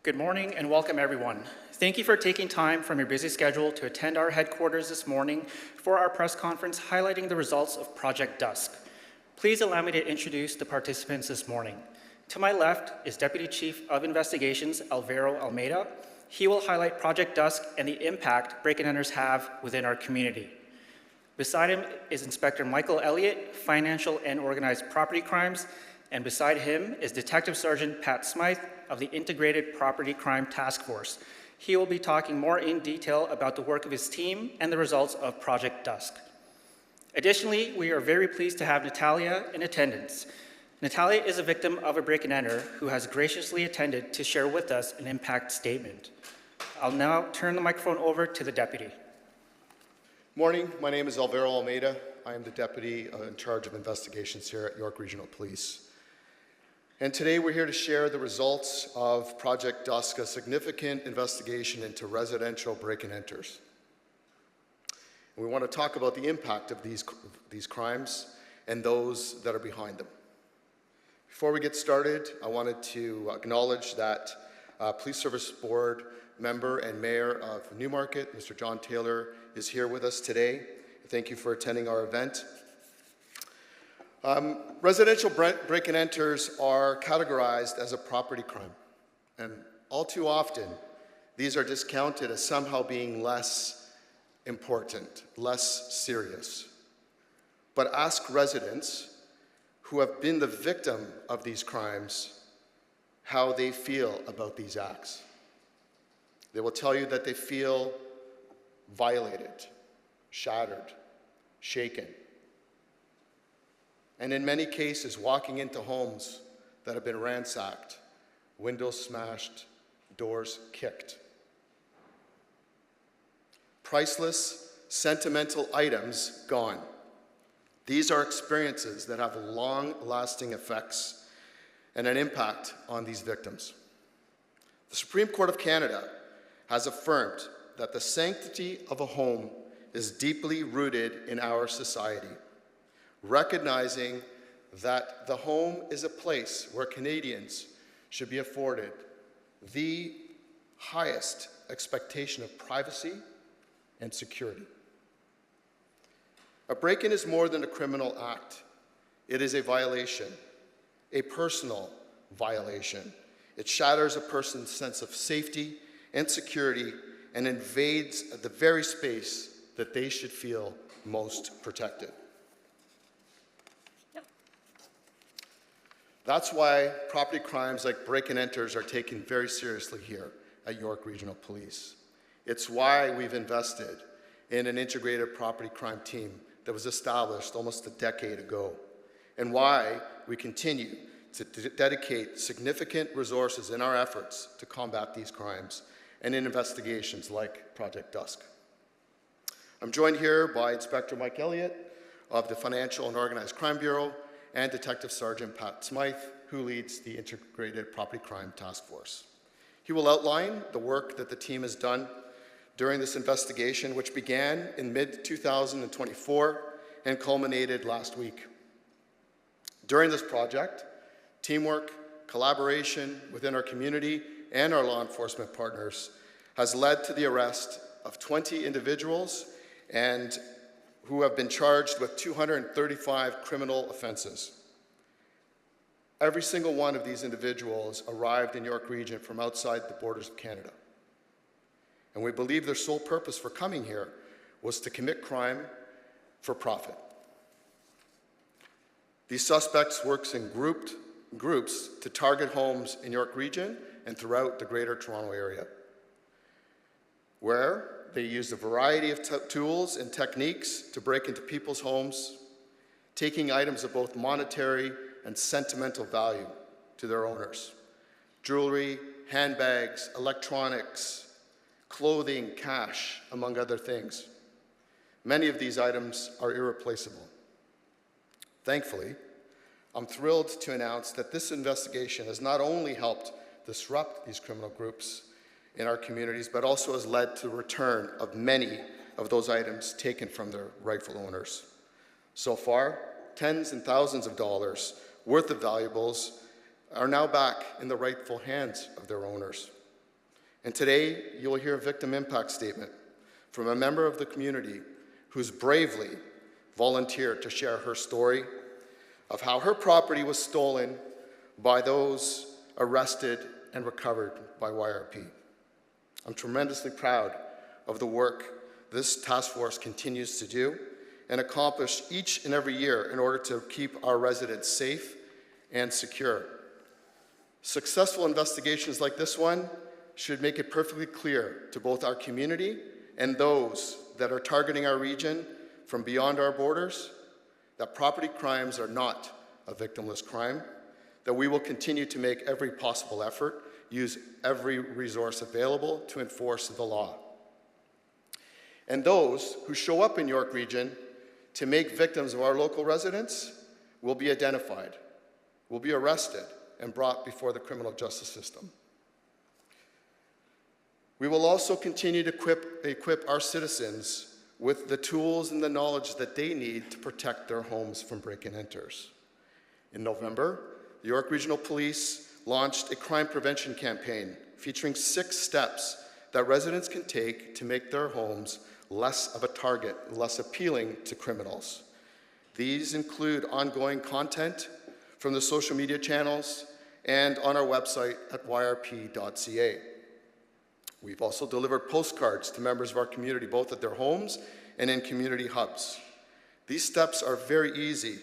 Good morning and welcome everyone. Thank you for taking time from your busy schedule to attend our headquarters this morning for our press conference highlighting the results of Project Dusk. Please allow me to introduce the participants this morning. To my left is Deputy Chief of Investigations, Alvaro Almeida. He will highlight Project Dusk and the impact break and enters have within our community. Beside him is Inspector Michael Elliott, Financial and Organized Property Crimes, and beside him is Detective Sergeant Pat Smythe of the Integrated Property Crime Task Force. He will be talking more in detail about the work of his team and the results of Project Dusk. Additionally, we are very pleased to have Natalia in attendance. Natalia is a victim of a break and enter who has graciously attended to share with us an impact statement. I'll now turn the microphone over to the deputy. Morning, my name is Alvaro Almeida. I am the deputy in charge of investigations here at York Regional Police. And today we're here to share the results of Project Dusk, a significant investigation into residential break and enters. And we want to talk about the impact of these crimes and those that are behind them. Before we get started, I wanted to acknowledge that Police Service Board member and Mayor of Newmarket, Mr. John Taylor, is here with us today. Thank you for attending our event. Residential break and enters are categorized as a property crime. And all too often, these are discounted as somehow being less important, less serious. But ask residents who have been the victim of these crimes how they feel about these acts. They will tell you that they feel violated, shattered, shaken. And in many cases, walking into homes that have been ransacked, windows smashed, doors kicked. Priceless, sentimental items gone. These are experiences that have long-lasting effects and an impact on these victims. The Supreme Court of Canada has affirmed that the sanctity of a home is deeply rooted in our society, recognizing that the home is a place where Canadians should be afforded the highest expectation of privacy and security. A break-in is more than a criminal act. It is a violation, a personal violation. It shatters a person's sense of safety and security and invades the very space that they should feel most protected. That's why property crimes like break and enters are taken very seriously here at York Regional Police. It's why we've invested in an integrated property crime team that was established almost a decade ago, and why we continue to dedicate significant resources in our efforts to combat these crimes and in investigations like Project Dusk. I'm joined here by Inspector Mike Elliott of the Financial and Organized Crime Bureau and Detective Sergeant Pat Smythe, who leads the Integrated Property Crime Task Force. He will outline the work that the team has done during this investigation, which began in mid-2024 and culminated last week. During this project, teamwork, collaboration within our community and our law enforcement partners has led to the arrest of 20 individuals and who have been charged with 235 criminal offenses. Every single one of these individuals arrived in York Region from outside the borders of Canada. And we believe their sole purpose for coming here was to commit crime for profit. These suspects work in groups to target homes in York Region and throughout the Greater Toronto Area, where they use a variety of tools and techniques to break into people's homes, taking items of both monetary and sentimental value to their owners. Jewelry, handbags, electronics, clothing, cash, among other things. Many of these items are irreplaceable. Thankfully, I'm thrilled to announce that this investigation has not only helped disrupt these criminal groups in our communities, but also has led to the return of many of those items taken from their rightful owners. So far, tens and thousands of dollars worth of valuables are now back in the rightful hands of their owners. And today, you will hear a victim impact statement from a member of the community who's bravely volunteered to share her story of how her property was stolen by those arrested and recovered by YRP. I'm tremendously proud of the work this task force continues to do and accomplish each and every year in order to keep our residents safe and secure. Successful investigations like this one should make it perfectly clear to both our community and those that are targeting our region from beyond our borders that property crimes are not a victimless crime, that we will continue to make every possible effort, use every resource available to enforce the law. And those who show up in York Region to make victims of our local residents will be identified, will be arrested, and brought before the criminal justice system. We will also continue to equip our citizens with the tools and the knowledge that they need to protect their homes from break-and-enters. In November, the York Regional Police launched a crime prevention campaign featuring 6 steps that residents can take to make their homes less of a target, less appealing to criminals. These include ongoing content from the social media channels and on our website at yrp.ca. We've also delivered postcards to members of our community, both at their homes and in community hubs. These steps are very easy,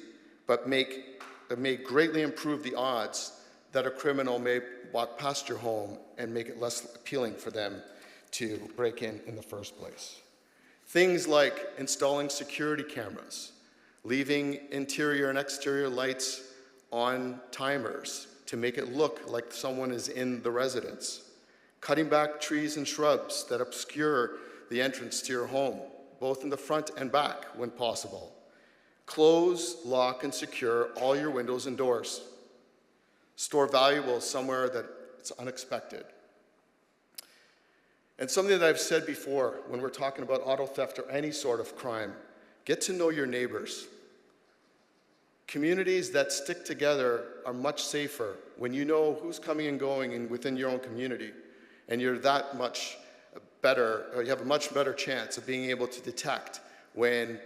but may greatly improve the odds that a criminal may walk past your home and make it less appealing for them to break in the first place. Things like installing security cameras, leaving interior and exterior lights on timers to make it look like someone is in the residence, cutting back trees and shrubs that obscure the entrance to your home, both in the front and back when possible. Close, lock, and secure all your windows and doors. Store valuables somewhere that it's unexpected. And something that I've said before when we're talking about auto theft or any sort of crime, get to know your neighbors. Communities that stick together are much safer when you know who's coming and going within your own community, and you're that much better, or you have a much better chance of being able to detect when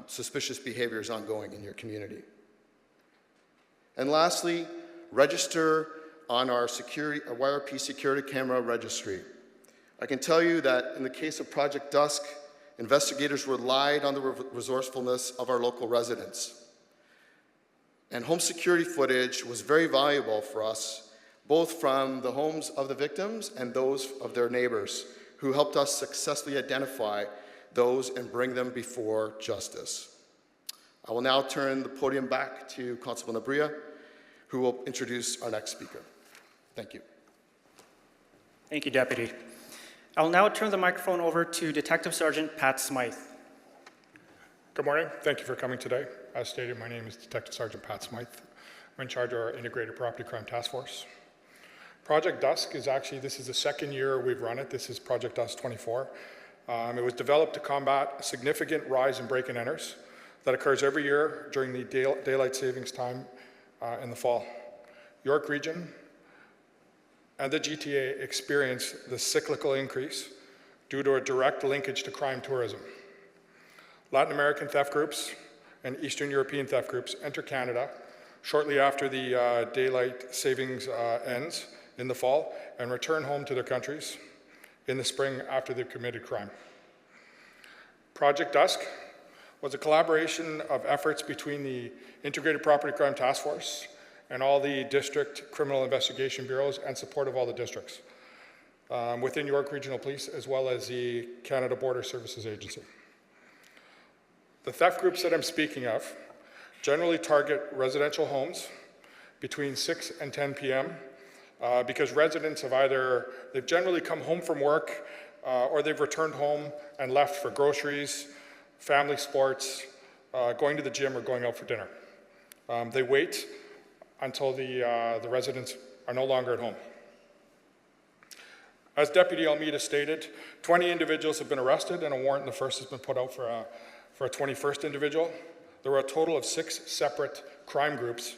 suspicious behavior is ongoing in your community. And lastly, register on our YRP security camera registry. I can tell you that in the case of Project Dusk, investigators relied on the resourcefulness of our local residents. And home security footage was very valuable for us, both from the homes of the victims and those of their neighbors, who helped us successfully identify those and bring them before justice. I will now turn the podium back to Constable Nabria, who will introduce our next speaker. Thank you. Thank you, Deputy. I will now turn the microphone over to Detective Sergeant Pat Smythe. Good morning. Thank you for coming today. As stated, my name is Detective Sergeant Pat Smythe. I'm in charge of our Integrated Property Crime Task Force. Project Dusk is actually, this is the second year we've run it. This is Project Dusk 24. It was developed to combat a significant rise in break-and-enters that occurs every year during the daylight savings time in the fall. York Region and the GTA experience the cyclical increase due to a direct linkage to crime tourism. Latin American theft groups and Eastern European theft groups enter Canada shortly after the daylight savings ends in the fall and return home to their countries in the spring after they've committed crime. Project Dusk was a collaboration of efforts between the Integrated Property Crime Task Force and all the district criminal investigation bureaus and support of all the districts within York Regional Police, as well as the Canada Border Services Agency. The theft groups that I'm speaking of generally target residential homes between 6 and 10 p.m. Because residents have they've generally come home from work or they've returned home and left for groceries, family sports, going to the gym or going out for dinner. They wait until the residents are no longer at home. As Deputy Almeida stated, 20 individuals have been arrested and a warrant in the first has been put out for a 21st individual. There were a total of 6 separate crime groups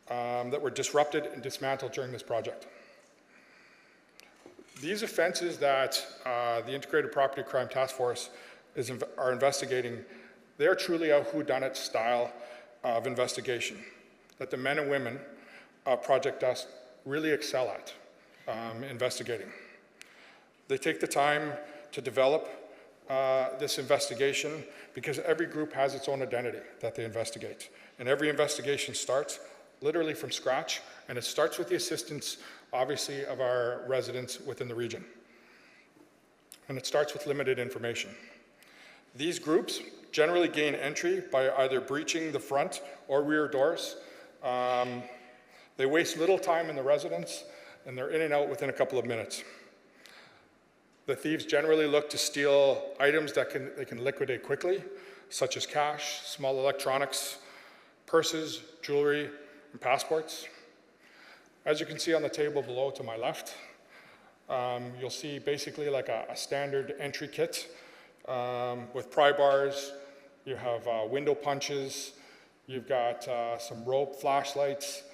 that were disrupted and dismantled during this project. These offenses that the Integrated Property Crime Task Force are investigating, they are truly a whodunit style of investigation that the men and women of Project Dusk really excel at investigating. They take the time to develop this investigation because every group has its own identity that they investigate. And every investigation starts literally from scratch, and it starts with the assistance, obviously, of our residents within the region. And it starts with limited information. These groups generally gain entry by either breaching the front or rear doors. They waste little time in the residence, and they're in and out within a couple of minutes. The thieves generally look to steal items that they can liquidate quickly, such as cash, small electronics, purses, jewelry, and passports. As you can see on the table below to my left, you'll see basically like a standard entry kit with pry bars. You have window punches. You've got some rope, flashlights.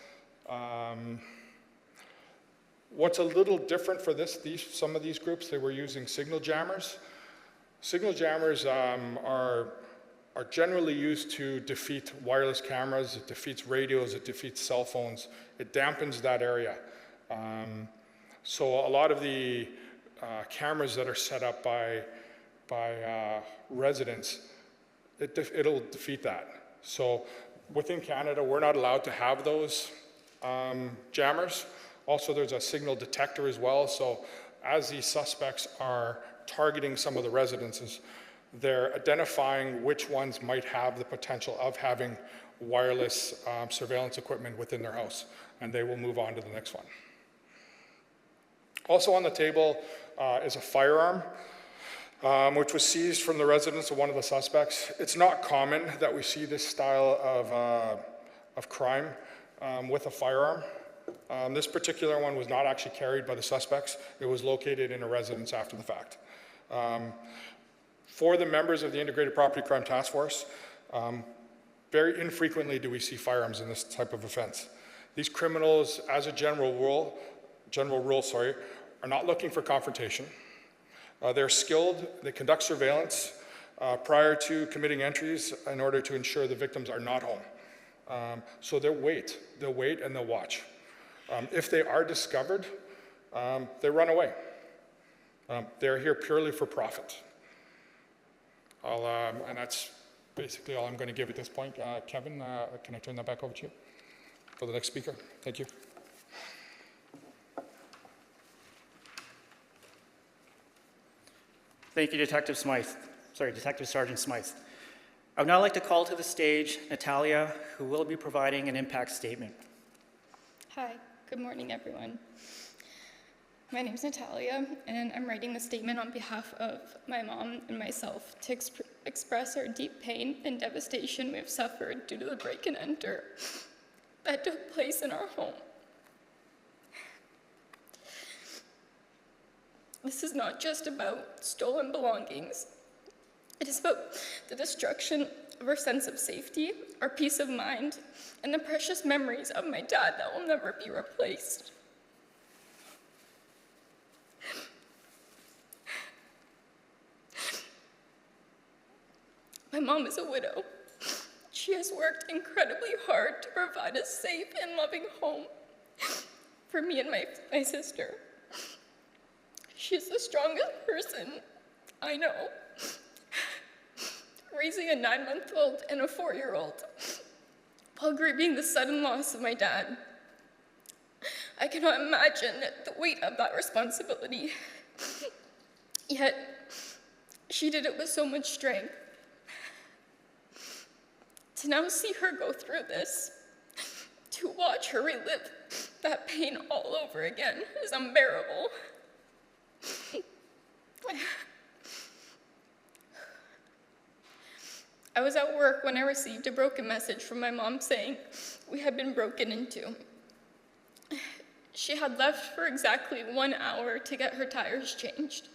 What's a little different for some of these groups, they were using signal jammers. Signal jammers are generally used to defeat wireless cameras, it defeats radios, it defeats cell phones, it dampens that area. So a lot of the cameras that are set up by residents, it'll defeat that. So within Canada, we're not allowed to have those jammers. Also, there's a signal detector as well. So as these suspects are targeting some of the residences, they're identifying which ones might have the potential of having wireless surveillance equipment within their house, and they will move on to the next one. Also on the table is a firearm, which was seized from the residence of one of the suspects. It's not common that we see this style of crime with a firearm. This particular one was not actually carried by the suspects. It was located in a residence after the fact. For the members of the Integrated Property Crime Task Force, very infrequently do we see firearms in this type of offense. These criminals, as a general rule, are not looking for confrontation. They're skilled, they conduct surveillance prior to committing entries in order to ensure the victims are not home. So they'll wait and they'll watch. If they are discovered, they run away. They're here purely for profit. And that's basically all I'm going to give at this point. Kevin, can I turn that back over to you for the next speaker? Thank you. Thank you, Detective Sergeant Smythe. I would now like to call to the stage Natalia, who will be providing an impact statement. Hi, good morning, everyone. My name is Natalia, and I'm writing the statement on behalf of my mom and myself to express our deep pain and devastation we have suffered due to the break and enter that took place in our home. This is not just about stolen belongings. It is about the destruction of our sense of safety, our peace of mind, and the precious memories of my dad that will never be replaced. My mom is a widow. She has worked incredibly hard to provide a safe and loving home for me and my sister. She is the strongest person I know, raising a 9-month-old and a 4-year-old while grieving the sudden loss of my dad. I cannot imagine the weight of that responsibility, yet she did it with so much strength. To now see her go through this, to watch her relive that pain all over again is unbearable. I was at work when I received a broken message from my mom saying we had been broken into. She had left for exactly 1 hour to get her tires changed.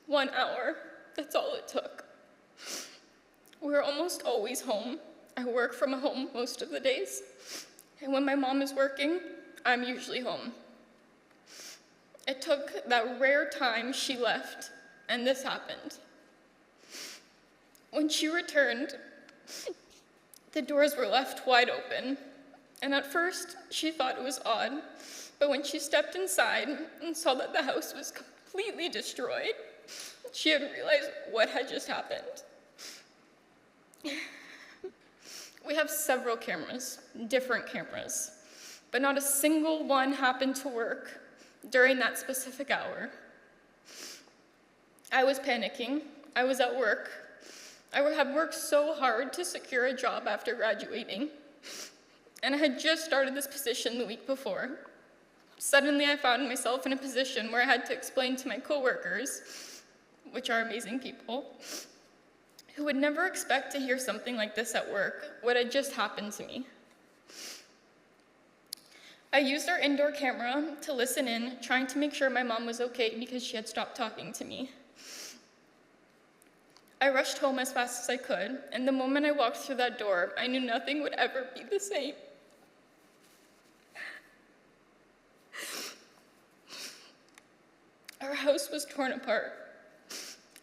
1 hour, that's all it took. We're almost always home. I work from home most of the days. And when my mom is working, I'm usually home. It took that rare time she left, and this happened. When she returned, the doors were left wide open, and at first she thought it was odd, but when she stepped inside and saw that the house was completely destroyed, she had realized what had just happened. We have several cameras, different cameras, but not a single one happened to work during that specific hour. I was panicking. I was at work. I had worked so hard to secure a job after graduating, and I had just started this position the week before. Suddenly, I found myself in a position where I had to explain to my coworkers, which are amazing people, who would never expect to hear something like this at work, what had just happened to me. I used our indoor camera to listen in, trying to make sure my mom was okay because she had stopped talking to me. I rushed home as fast as I could, and the moment I walked through that door, I knew nothing would ever be the same. Our house was torn apart.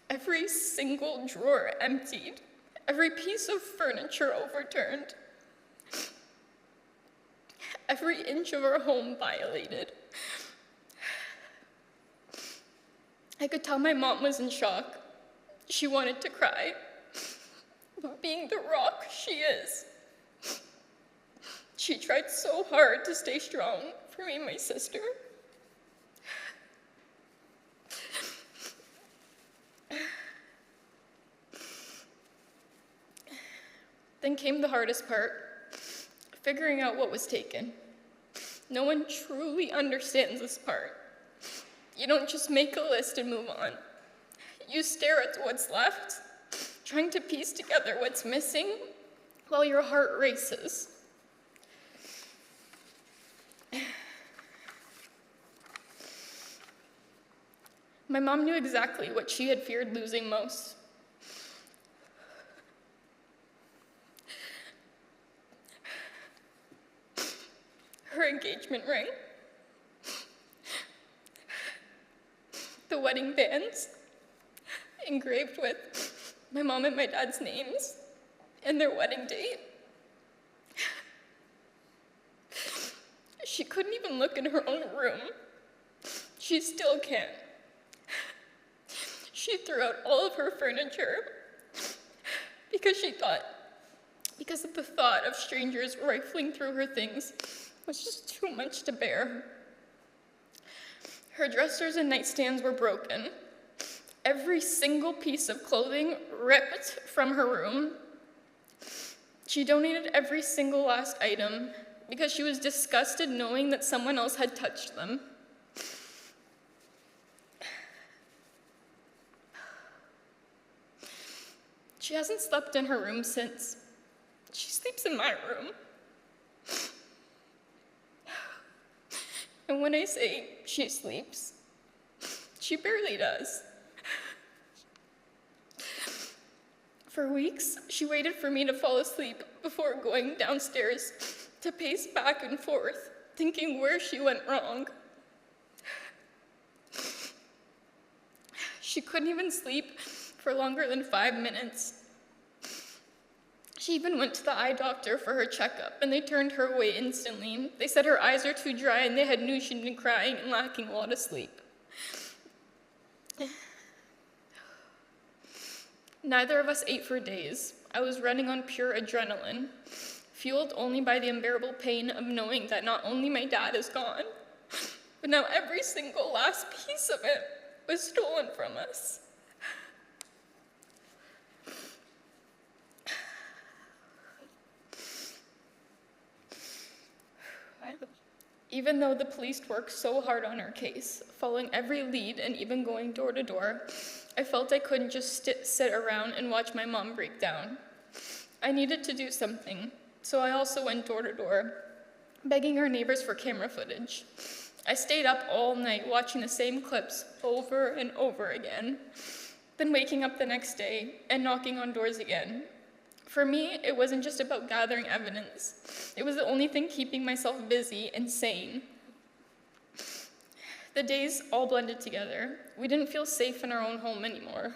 Every single drawer emptied, every piece of furniture overturned, every inch of our home violated. I could tell my mom was in shock. She wanted to cry, but being the rock she is, she tried so hard to stay strong for me and my sister. Then came the hardest part, figuring out what was taken. No one truly understands this part. You don't just make a list and move on. You stare at what's left, trying to piece together what's missing while your heart races. My mom knew exactly what she had feared losing most. Her engagement ring, the wedding bands, engraved with my mom and my dad's names and their wedding date. She couldn't even look in her own room. She still can't. She threw out all of her furniture because of the thought of strangers rifling through her things was just too much to bear. Her dressers and nightstands were broken. Every single piece of clothing ripped from her room. She donated every single last item because she was disgusted knowing that someone else had touched them. She hasn't slept in her room since. She sleeps in my room. And when I say she sleeps, she barely does. For weeks, she waited for me to fall asleep before going downstairs to pace back and forth, thinking where she went wrong. She couldn't even sleep for longer than 5 minutes. She even went to the eye doctor for her checkup, and they turned her away instantly. They said her eyes are too dry, and they had knew she'd been crying and lacking a lot of sleep. Neither of us ate for days. I was running on pure adrenaline, fueled only by the unbearable pain of knowing that not only my dad is gone, but now every single last piece of it was stolen from us. Even though the police worked so hard on our case, following every lead and even going door to door, I felt I couldn't just sit around and watch my mom break down. I needed to do something, so I also went door to door, begging our neighbors for camera footage. I stayed up all night watching the same clips over and over again, then waking up the next day and knocking on doors again. For me, it wasn't just about gathering evidence. It was the only thing keeping myself busy and sane. The days all blended together. We didn't feel safe in our own home anymore.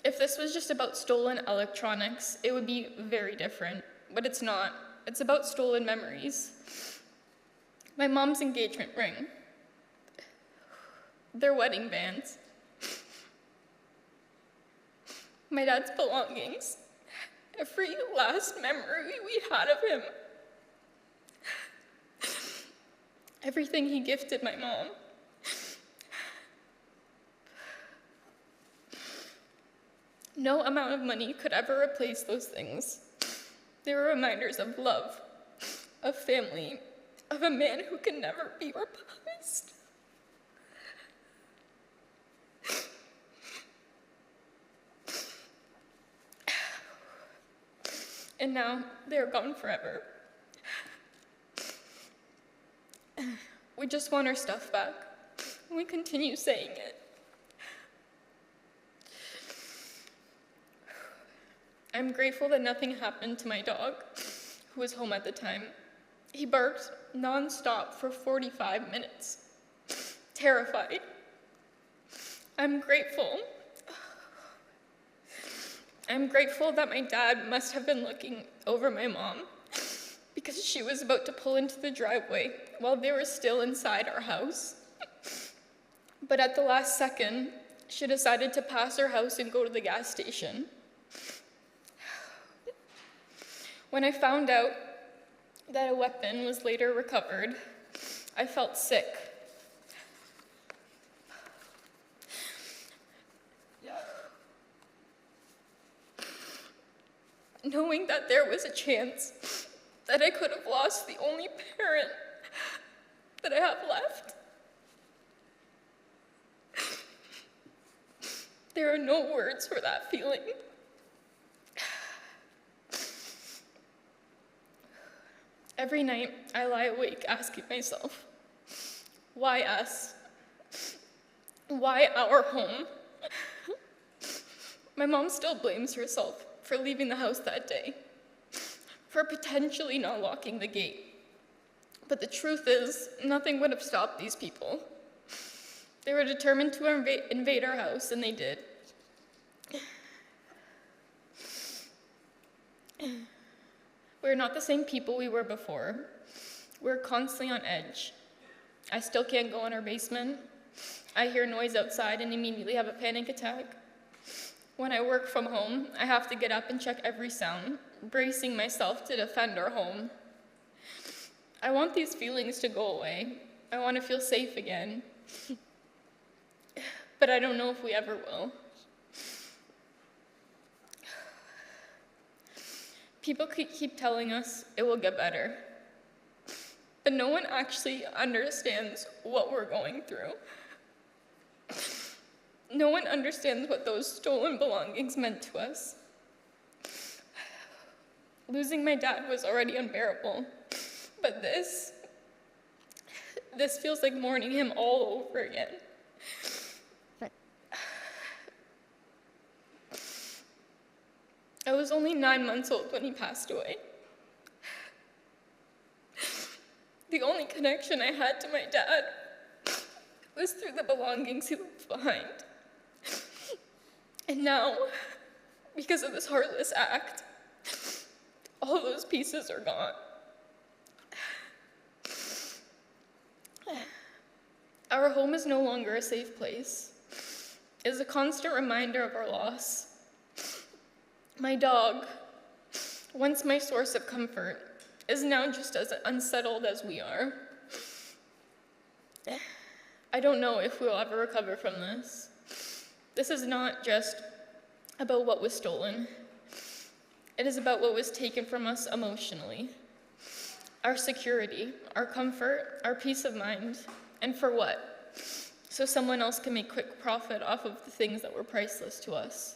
If this was just about stolen electronics, it would be very different, but it's not. It's about stolen memories. My mom's engagement ring, their wedding bands, my dad's belongings, every last memory we had of him, everything he gifted my mom. No amount of money could ever replace those things. They were reminders of love, of family, of a man who can never be replaced. And now they're gone forever. We just want our stuff back. We continue saying it. I'm grateful that nothing happened to my dog, who was home at the time. He barked nonstop for 45 minutes, terrified. I'm grateful that my dad must have been looking over my mom because she was about to pull into the driveway while they were still inside our house. But at the last second, she decided to pass her house and go to the gas station. When I found out that a weapon was later recovered, I felt sick. Knowing that there was a chance that I could have lost the only parent that I have left. There are no words for that feeling. Every night, I lie awake asking myself, why us? Why our home? My mom still blames herself for leaving the house that day, for potentially not locking the gate. But the truth is, nothing would have stopped these people. They were determined to invade our house, and they did. We're not the same people we were before. We're constantly on edge. I still can't go in our basement. I hear noise outside and immediately have a panic attack. When I work from home, I have to get up and check every sound, bracing myself to defend our home. I want these feelings to go away. I want to feel safe again. But I don't know if we ever will. People keep telling us it will get better, but no one actually understands what we're going through. No one understands what those stolen belongings meant to us. Losing my dad was already unbearable, but this feels like mourning him all over again. I was only 9 months old when he passed away. The only connection I had to my dad was through the belongings he left behind. And now, because of this heartless act, all those pieces are gone. Our home is no longer a safe place. It is a constant reminder of our loss. My dog, once my source of comfort, is now just as unsettled as we are. I don't know if we'll ever recover from this. This is not just about what was stolen. It is about what was taken from us emotionally. Our security, our comfort, our peace of mind. And for what? So someone else can make quick profit off of the things that were priceless to us.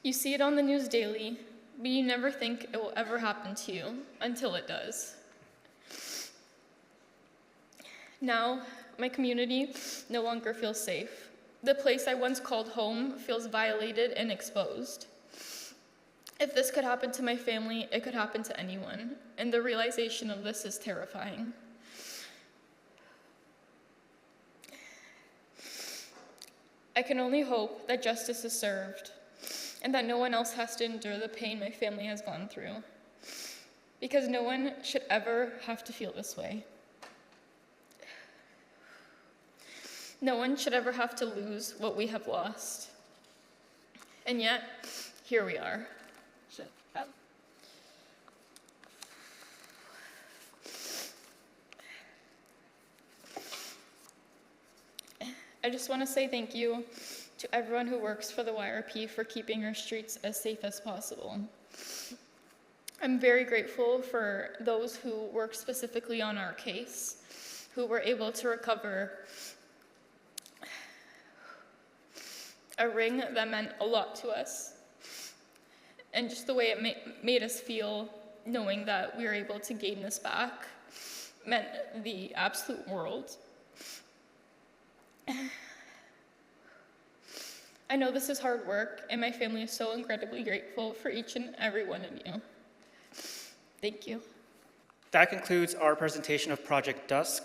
You see it on the news daily, but you never think it will ever happen to you until it does. Now, my community no longer feels safe. The place I once called home feels violated and exposed. If this could happen to my family, it could happen to anyone, and the realization of this is terrifying. I can only hope that justice is served and that no one else has to endure the pain my family has gone through, because no one should ever have to feel this way. No one should ever have to lose what we have lost. And yet, here we are. I just want to say thank you to everyone who works for the YRP for keeping our streets as safe as possible. I'm very grateful for those who work specifically on our case, who were able to recover a ring that meant a lot to us, and just the way it made us feel knowing that we were able to gain this back meant the absolute world. I know this is hard work, and my family is so incredibly grateful for each and every one of you. Thank you. That concludes our presentation of Project Dusk.